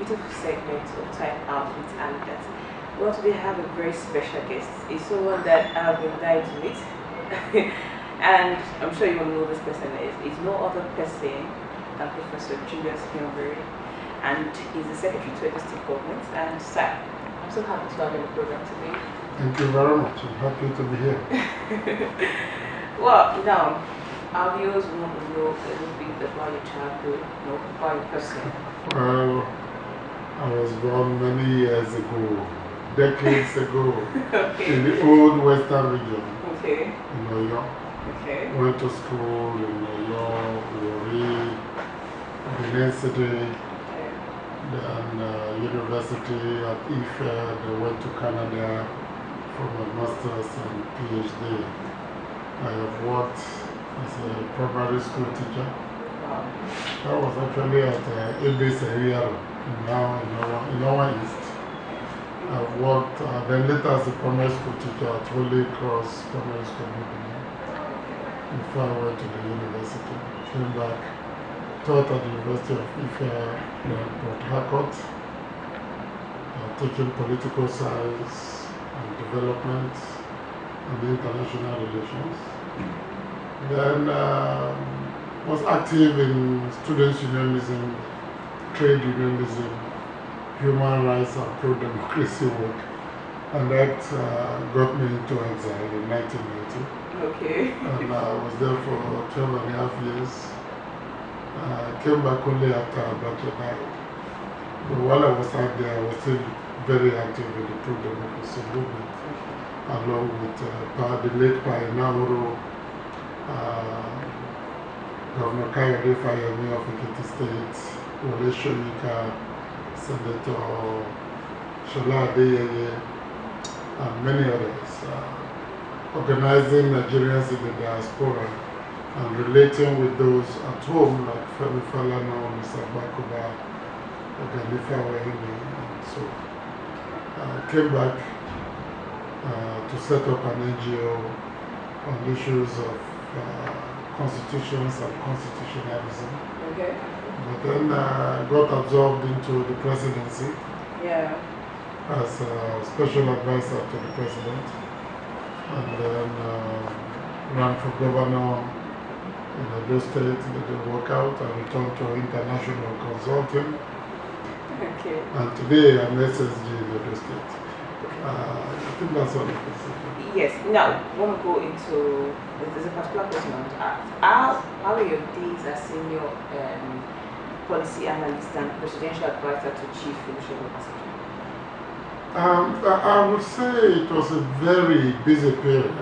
beautiful segment of Time Out with Amidat. Well, today I have a very special guest. It's someone that I've been dying to meet. And I'm sure you all know this person is. It's no other person than Professor Julius Omovuanvbo, and he's the Secretary to Edo State Government. And sir, I'm so happy to have you on the program today. Thank you very much. I'm happy to be here. Well, now, our viewers want to know a little bit about your childhood, about your person. Well, I was born many years ago, decades ago, Okay. in the old Western region, Okay. in Oyo. Okay. Went to school in Oyo, Wari, Benin City, then university at Ife. Then went to Canada for my master's and PhD. I have worked as a primary school teacher. Wow. I was actually at Ebis area now in our East. I've worked then later as a primary school teacher at Holy Cross Primary School before I went to the university. Came back, taught at the University of Ife in Port Harcourt, teaching political science and development and international relations. Then was active in students' unionism, trade unionism, human rights and pro-democracy work, and that got me into exile in 1990. Okay. And I was there for 12.5 years. Came back only after Amidat died. But while I was out there, I was still very active in the pro-democracy movement, along with the late Pioneer Governor Kayode Fayemi of Ekiti State, Wole Soyinka, Senator Shola Adeyeye, and many others, organizing Nigerians in the diaspora and relating with those at home like Femi Falana, Mr. Bakuba, Oganifa Wahine, and so I came back to set up an NGO on issues of constitutions and constitutionalism. Okay. But then got absorbed into the presidency. Yeah. As a special advisor to the president, and then ran for governor in Edo State. It didn't work out. I returned to international consulting. Okay. And today I'm SSG in Edo State. I think that's all it is. Yes. Now, when we go into, there's a particular question I want to ask. How are your days as senior policy analyst and presidential advisor to Chief Olusegun Obasanjo? I would say it was a very busy period.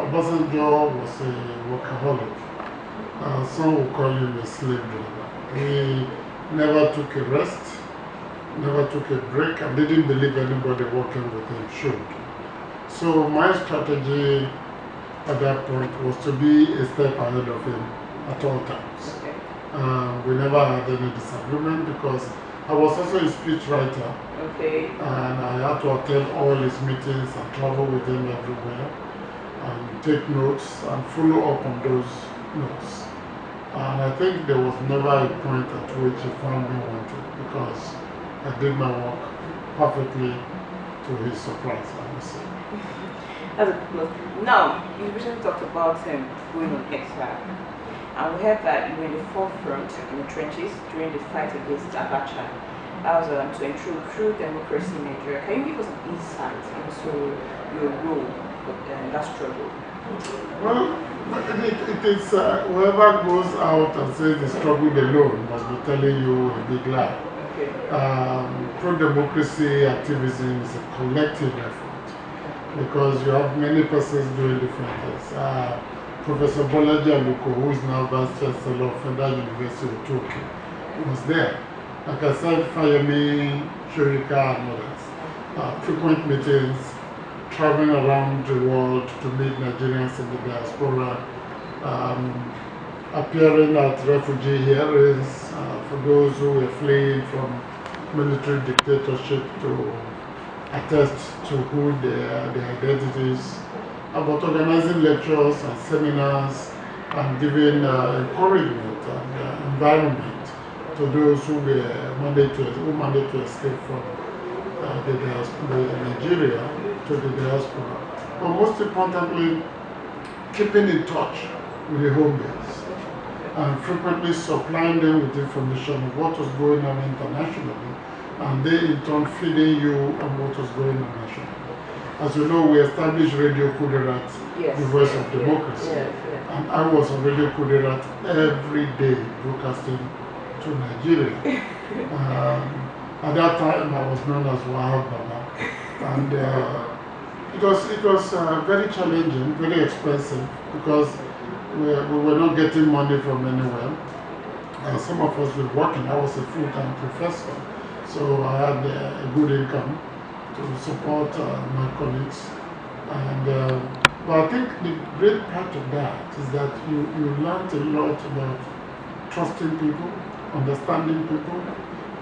Obasanjo was a workaholic. Some would call him a slave driver. He never took a rest, never took a break, and didn't believe anybody working with him should. So my strategy at that point was to be a step ahead of him at all times. Okay. We never had any disagreement because I was also a speechwriter. Okay. And I had to attend all his meetings and travel with him everywhere and take notes and follow up on those notes. And I think there was never a point at which he found me wanting because I did my work perfectly to his surprise, I must say. That's a good note. Now, you recently talked about him going on exile. And we heard that you were in the forefront in the trenches during the fight against Abacha. That was to ensure true democracy in Nigeria. Can you give us an insight into your role in that struggle? Well, it is whoever goes out and says the struggle alone must be telling you a big lie. Okay. Pro-democracy activism is a collective effort because you have many persons doing different things. Professor Bolaji Aluko, who is now Vice Chancellor of Federal University of Turkey, was there. Like I said, Fayemi, Soyinka, and others. Frequent meetings, traveling around the world to meet Nigerians in the diaspora, appearing at refugee hearings for those who were fleeing from military dictatorship to attest to who their identities, about organizing lectures and seminars and giving encouragement and environment to those who managed to escape from Nigeria to the diaspora. But most importantly, keeping in touch with the home base and frequently supplying them with information of what was going on internationally, and they in turn feeding you on what was going on nationally. As you know, we established Radio Kuderat, the voice of democracy, and I was on Radio Kuderat every day broadcasting to Nigeria. At that time, I was known as Wahab Baba, and it was very challenging, very expensive, because we were not getting money from anywhere. Some of us were working. I was a full-time professor, so I had a good income to support my colleagues. And but I think the great part of that is that you learned a lot about trusting people, understanding people,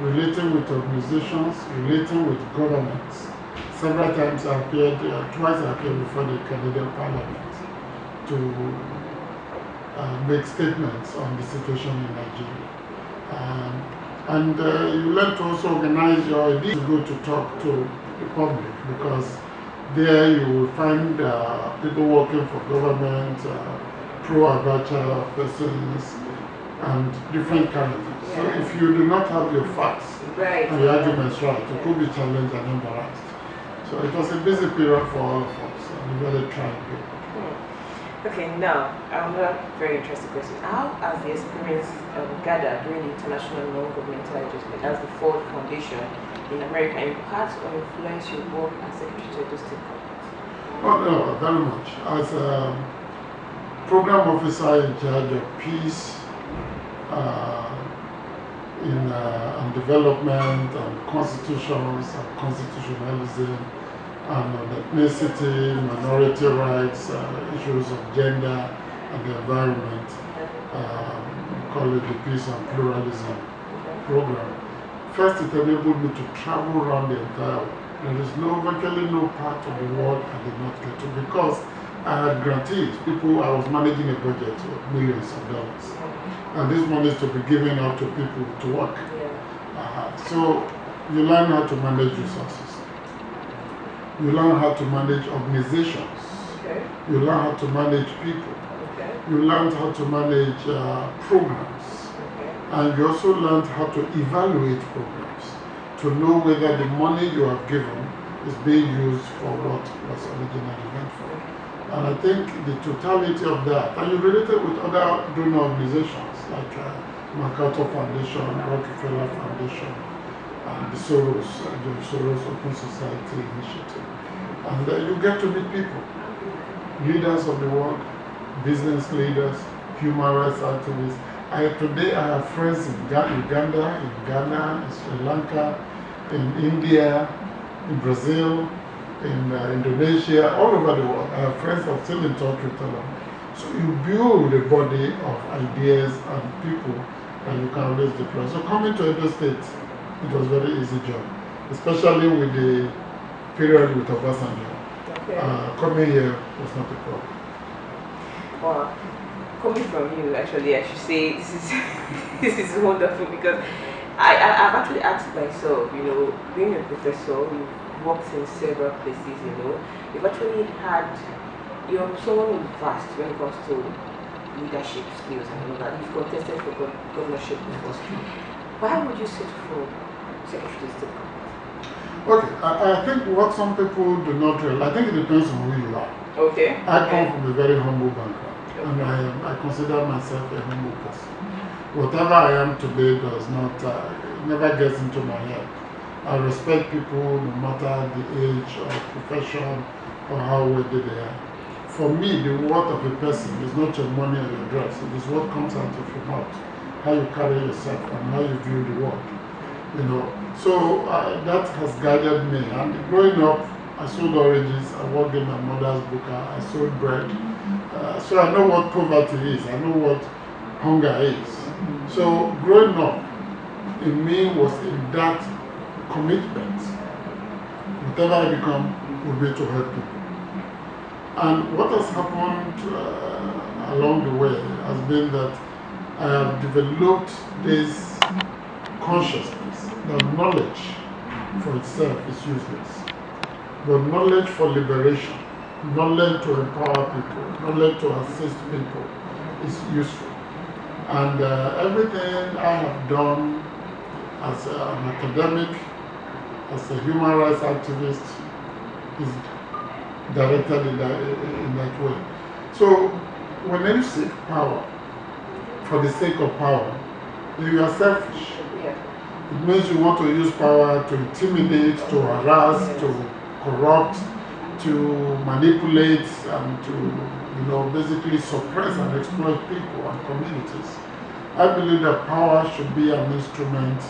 relating with organizations, relating with governments. Several times I appeared, twice I appeared before the Canadian Parliament to make statements on the situation in Nigeria. You learn to also organize your ideas. It's good to talk to the public, because there you will find people working for government, pro-Abacha persons, and different candidates. So if you do not have your facts and your arguments right, you could be challenged and embarrassed. So it was a busy period for all of us, and a very trying period. Okay, now, another very interesting question. How has the experience gathered during the international non-governmental adjustment as the Ford Foundation in America impact or influence your work as Secretary to State Government? Oh, no, very much. As a program officer in charge of peace, and development and constitutions and constitutionalism and on ethnicity, minority rights, issues of gender and the environment, we call it the Peace and Pluralism Program. First, it enabled me to travel around the entire world. There is virtually no part of the world I did not get to, because I had grantees, people. I was managing a budget of millions of dollars. And this money is to be given out to people to work. So you learn how to manage resources. You learn how to manage organizations. You learn how to manage people. You learn how to manage programs. And you also learn how to evaluate programs, to know whether the money you have given is being used for what was originally meant for. And I think the totality of that, and you relate it with other donor organizations like MacArthur Foundation, Rockefeller Foundation, and the Soros Open Society Initiative. And you get to meet people, leaders of the world, business leaders, human rights activists. Today I have friends in Uganda, in Ghana, in Sri Lanka, in India, in Brazil, in Indonesia, all over the world. I have friends that are still in touch with them. So you build a body of ideas and people that you can always deploy. So coming to Edo State, it was a very easy job, especially with the period with Obasanjo. Coming here was not a problem. Wow. Coming from you, actually, I should say this is wonderful, because I've actually asked myself, being a professor, you've worked in several places, you've actually had, you're someone vast when it comes to leadership skills and all that. You've contested for governorship before. Why would you sit for Secretary of State? Okay, I think what some people do not realize, I think it depends on who you are. Okay. I come from a very humble background. And I consider myself a humble person. Whatever I am today does not, never gets into my head. I respect people no matter the age or profession or how worthy they are. For me, the worth of a person is not your money or your dress. It is what comes out of your mouth, how you carry yourself and how you view the world. So that has guided me. And growing up, I sold oranges, I worked in my mother's buka, I sold bread. So I know what poverty is, I know what hunger is. So growing up in me was in that commitment. Whatever I become will be to help people. And what has happened along the way has been that I have developed this consciousness that knowledge for itself is useless. But knowledge for liberation, knowledge to empower people, knowledge to assist people is useful. And everything I have done as an academic, as a human rights activist, is directed in that way. So when you seek power for the sake of power, you are selfish. It means you want to use power to intimidate, to harass, to corrupt, to manipulate, and to basically suppress and exploit people and communities. I believe that power should be an instrument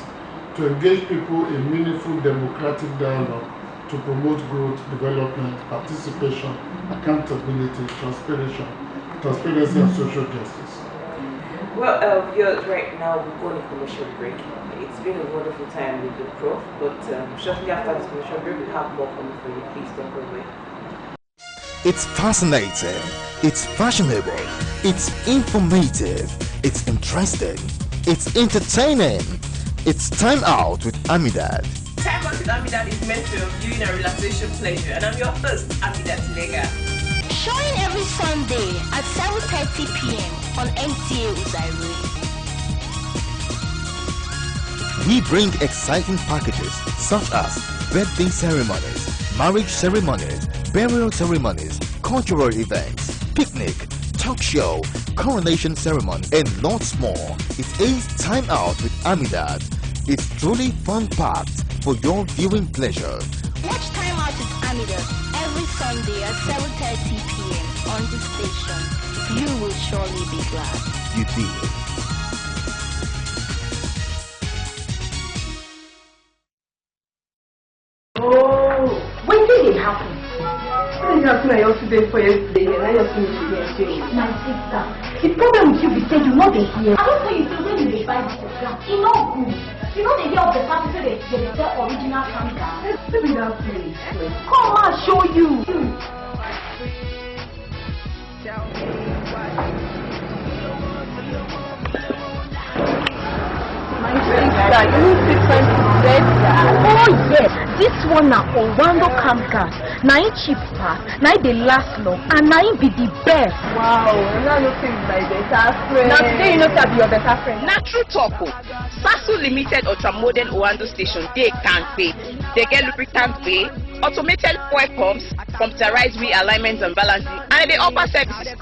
to engage people in meaningful democratic dialogue to promote growth, development, participation, accountability, transparency, and social justice. Well, right now we're going to commercial break. It's been a wonderful time with the Prof, but shortly after this commercial break, we have more coming for you. Please don't go away. It's fascinating, it's fashionable, it's informative, it's interesting, it's entertaining. It's Time Out with Amidat. Time Out with Amidat is meant to you in a relaxation pleasure, and I'm your host, Amidat Lega. Showing every Sunday at 7:30 p.m. on NTA Uzairi. We bring exciting packages such as birthday ceremonies, marriage ceremonies, burial ceremonies, cultural events, picnic, talk show, coronation ceremony, and lots more. It is Time Out with Amidat. It's truly fun-packed for your viewing pleasure. Watch Time Out with Amidat every Sunday at 7:30 p.m. on this station. You will surely be glad. You did. Oh, when did it happen? It happened yesterday for yesterday, and I just finished yesterday. My sister, the problem with you be say you know they hear. I don't tell you say when you dey buy this program, e no good. You know they hear of the party say they sell original cancer. Let me that place. Come on, show you. My sister, you need to find better. Oh yes, this one na Orlando Camp Gas. Na it cheap pass, na it dey last long, and na it be the best. Wow, and now you think my better friend. Now today you know that be your better friend. Na true talk o. Sasu Limited ultra-modern Orlando station dey kampe. They get lubricant bay, automated fuel pumps, computerized realignment and balancing, and they offer services.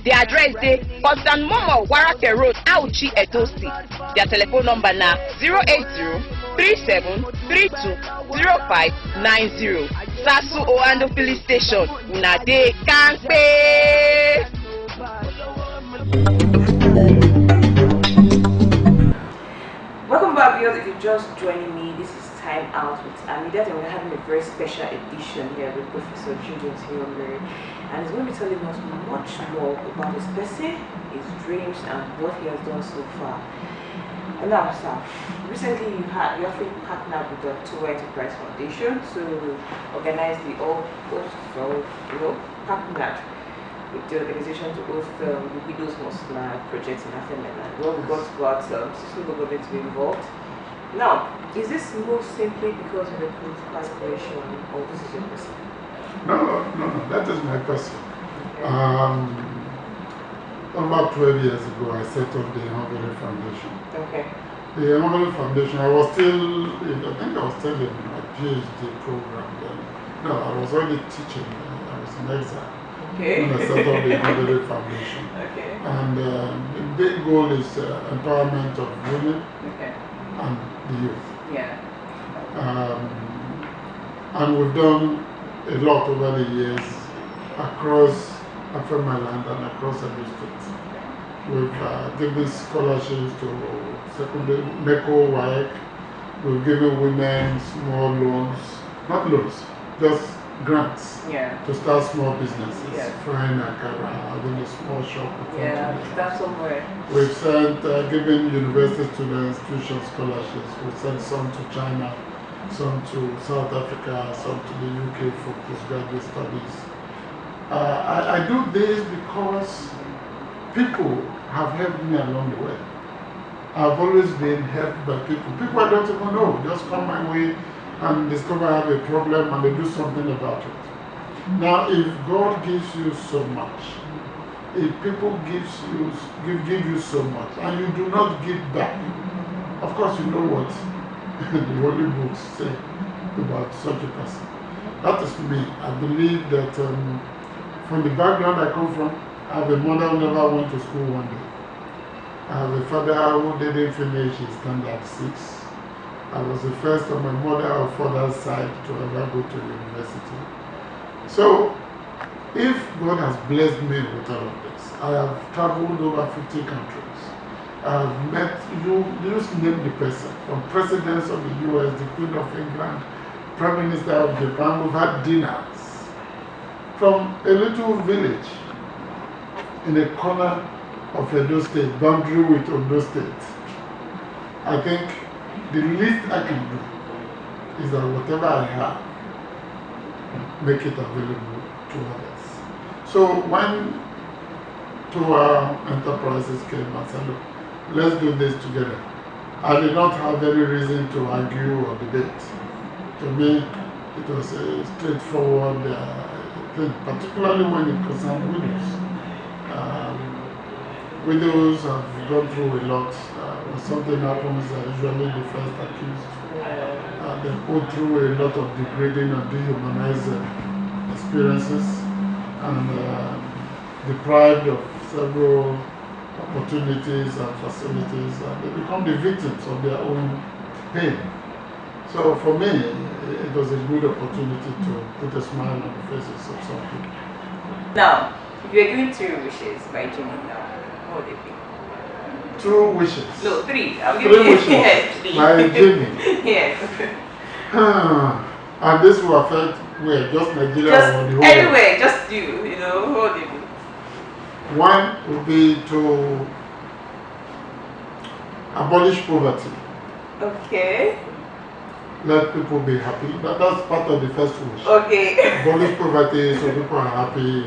The address dey Constant Momo Warake Road, Auchi, Edo State. Their telephone number na 080-3732-0590. Sasu Orlando Police Station, una dey kampe. Welcome back, viewers. If you're just joining me, this is Time Out with Amidat, and we're having a very special edition here with Professor Julius Omovuanvbo, and he's going to be telling us much more about his person, his dreams, and what he has done so far. And now, sir, recently you actually partnered with the Towa Foundation to organize the partnered with the organization to host the Widows Mosque project in Africa. Well, we got system government to be involved. Now, is this more simply because of the political aspiration, or this is your person? No, that is my person. About 12 years ago, I set up the Ihonvbere Foundation. Okay. The Ihonvbere Foundation, I think I was still in my PhD program then. No, I was already teaching. I was in exile. Okay. When I set up the Ihonvbere Foundation. Okay. And the big goal is empowerment of women and the youth. Yeah. And we've done a lot over the years across Aframaland and across every state. We've given scholarships to secondary, NECO, WAEC. We've given women small loans, not loans, just grants to start small businesses, frying akara, having a small shop. Start somewhere. We've sent, given university students tuition scholarships. We've sent some to China, some to South Africa, some to the UK for postgraduate studies. I do this because people have helped me along the way. I've always been helped by people. People I don't even know just come my way and discover I have a problem and they do something about it. Now, if God gives you so much, if people give you so much, and you do not give back, of course you know what the Holy Books say about such a person. That is me. I believe that from the background I come from, I have a mother who never went to school one day. I have a father who didn't finish his standard 6. I was the first on my mother or father's side to ever go to university. So, if God has blessed me with all of this, I have traveled over 50 countries. I have met, you just name the person, from presidents of the US, the Queen of England, Prime Minister of Japan. We've had dinners from a little village in a corner of Edo State, boundary with Ondo State. I think the least I can do is that whatever I have, make it available to others. So when Towa Enterprises came and said, look, let's do this together, I did not have any reason to argue or debate. To me, it was a straightforward thing, particularly when it concerned widows. Widows have gone through a lot. When something happens, they're usually the first accused. They've gone through a lot of degrading and dehumanizing experiences and deprived of several opportunities and facilities, and they become the victims of their own pain. So for me, it was a good opportunity to put a smile on the faces of some people. Now, if you're given 2 wishes by Jimmy now, what would they be? 2 wishes? No, 3. I'm 3 giving you wishes by Jimmy. Yes. And this will affect where? Just Nigeria Just or the whole anywhere, just you know, what would they be? One would be to abolish poverty. Okay. Let people be happy. That's part of the first wish. Okay. Abolish poverty so people are happy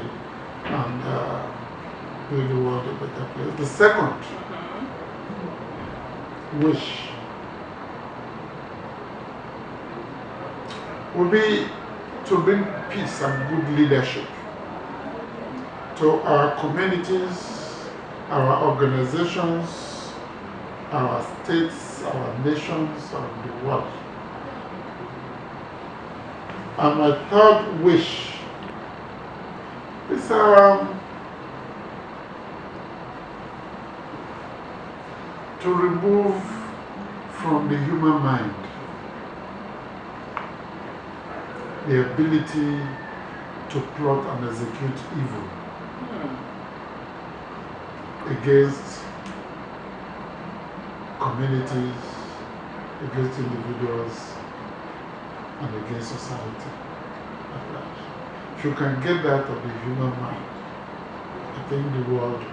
and make the world a better place. The second wish would be to bring peace and good leadership to our communities, our organizations, our states, our nations, and the world. And my third wish is to remove from the human mind the ability to plot and execute evil against communities, against individuals, and against society at large. If you can get that of the human mind, I think the world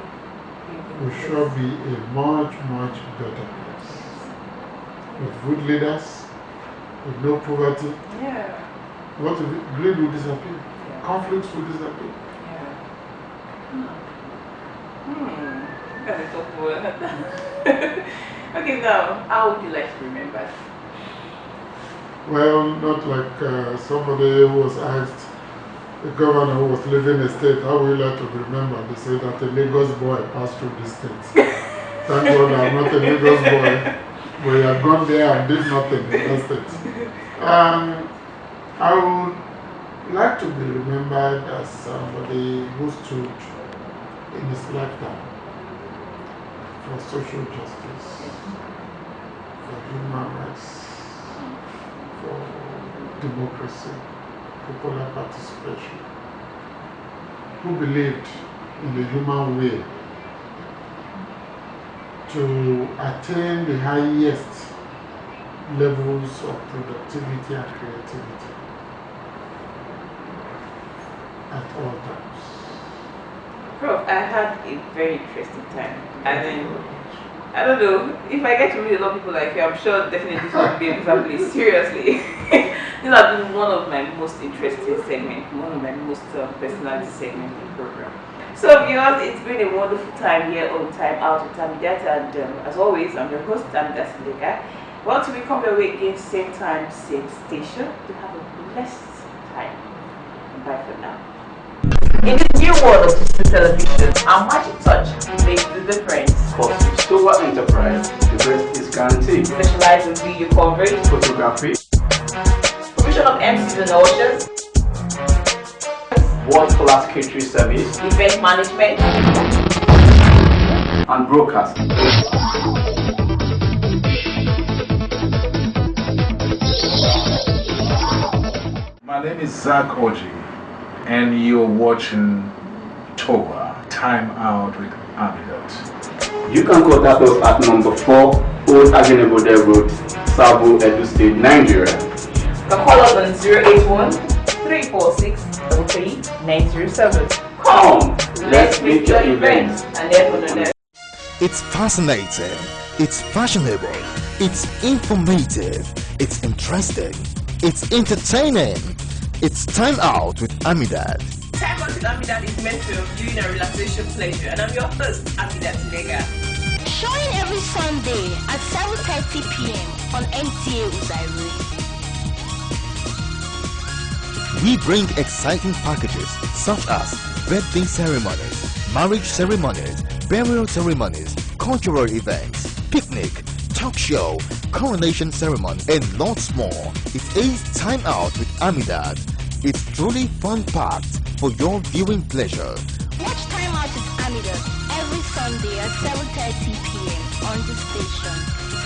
will sure be a much, much better place. With good leaders, with no poverty. Yeah. What will be? Greed will disappear. Yeah. Conflicts will disappear. Yeah. That is so cool. Okay, now, how would you like to be remembered? Well, not like somebody who was asked, the governor who was leaving the state, how would you like to be remembered? They said that a Lagos boy passed through the state. Thank God I'm not a Lagos boy, but he had gone there and did nothing in that state. I would like to be remembered as somebody who stood in his lifetime for social justice, for human rights, for democracy, popular participation, who believed in the human way to attain the highest levels of productivity and creativity at all times. Prof, I had a very interesting time. And then, I don't know, if I get to meet a lot of people like you, I'm sure definitely this will be a family. Seriously. This has been one of my most interesting segments, one of my most personality segments in the program. So viewers, it's been a wonderful time here on Time Out with Amidat, and as always, I'm your host, Amidat. Well, till we come your way again, same time, same station, to have a blessed time. Bye for now. In the new world of digital television, our magic touch makes the difference. Because with Towa Enterprise, the best is guaranteed. Specialize in video coverage, Photography, provision of MCs and ushers, world-class catering service, event management, and broadcasting. My name is Zach Oji, and you're watching Towa Time Out with Amidat. You can contact us at number 4 Old Ihonvbere Road, Sabo, Edo State, Nigeria. You can call us on 081-346-33907. Come, let's make your event. And everyone. It's fascinating, it's fashionable, it's informative, it's interesting, it's entertaining. It's Time Out with Amidat. Time Out with Amidat is meant to give you a relaxation pleasure, and I'm your host, Amidat. Showing every Sunday at 7:30 p.m. on NTA Uzairi. We bring exciting packages such as birthday ceremonies, marriage ceremonies, burial ceremonies, cultural events, picnic, talk show, coronation ceremony, and lots more. It is Time Out with Amidat. It's truly fun-packed for your viewing pleasure. Watch Time Out with Amidat every Sunday at 7:30 p.m. on the station.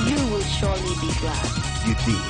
You will surely be glad. You did.